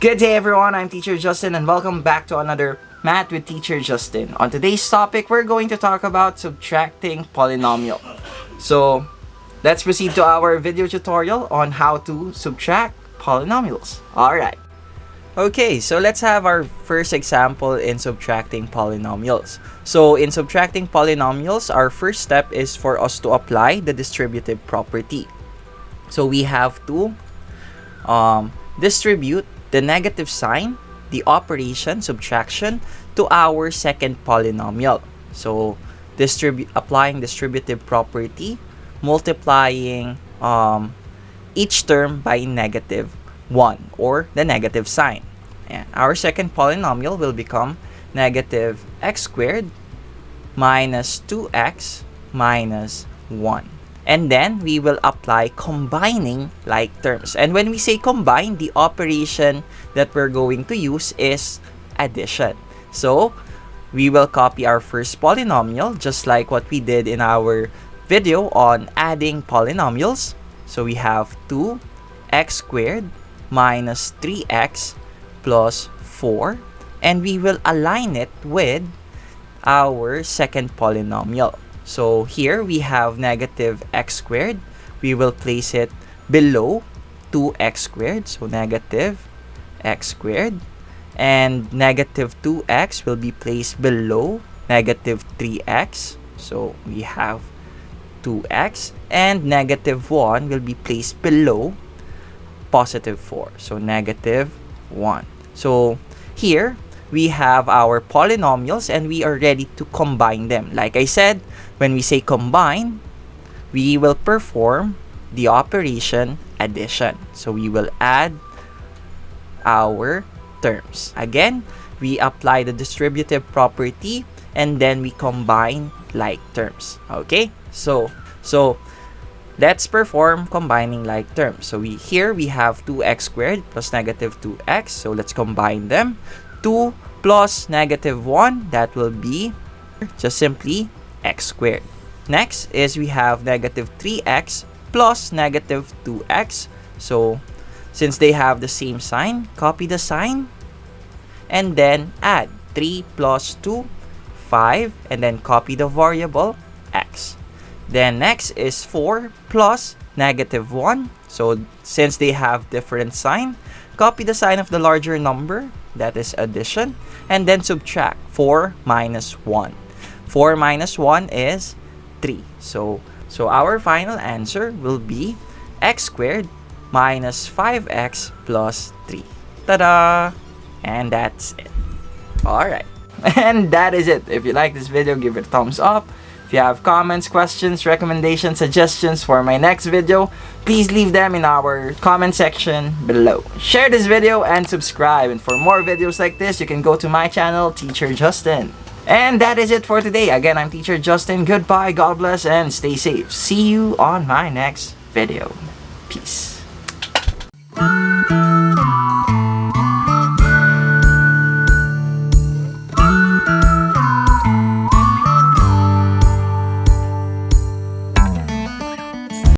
Good day everyone, I'm Teacher Justin and welcome back to another Math with Teacher Justin. On today's topic, we're going to talk about subtracting polynomial. So, let's proceed to our video tutorial on how to subtract polynomials. Alright. Okay, so let's have our first example in subtracting polynomials. So, in subtracting polynomials, our first step is for us to apply the distributive property. So, we have to distribute the negative sign, the operation subtraction, to our second polynomial. So, applying distributive property, multiplying each term by negative 1 or the negative sign. And our second polynomial will become negative x squared minus 2x minus 1. And then we will apply combining like terms. And when we say combine, the operation that we're going to use is addition. So we will copy our first polynomial just like what we did in our video on adding polynomials. So we have 2x squared minus 3x plus 4. And we will align it with our second polynomial. So here we have negative x squared. We will place it below 2x squared. So negative x squared. And negative 2x will be placed below negative 3x. So we have 2x. And negative 1 will be placed below positive 4. So negative 1. So here we have our polynomials and we are ready to combine them. Like I said, when we say combine, we will perform the operation addition. So we will add our terms. Again, we apply the distributive property and then we combine like terms. Okay? So let's perform combining like terms. So here we have 2x squared plus negative 2x. So let's combine them. 2 plus negative 1, that will be just simply x squared. Next is we have negative 3x plus negative 2x. So since they have the same sign, copy the sign and then add 3 plus 2, 5, and then copy the variable x. Then next is 4 plus negative 1. So since they have different sign, copy the sign of the larger number, that is addition, and then subtract 4 minus 1. 4 minus 1 is 3. So our final answer will be x squared minus 5x plus 3. Ta-da! And that's it. Alright. And that is it. If you like this video, give it a thumbs up. If you have comments, questions, recommendations, suggestions for my next video, please leave them in our comment section below. Share this video and subscribe. And for more videos like this, you can go to my channel, Teacher Justin. And that is it for today. Again, I'm Teacher Justin. Goodbye, God bless, and stay safe. See you on my next video. Peace.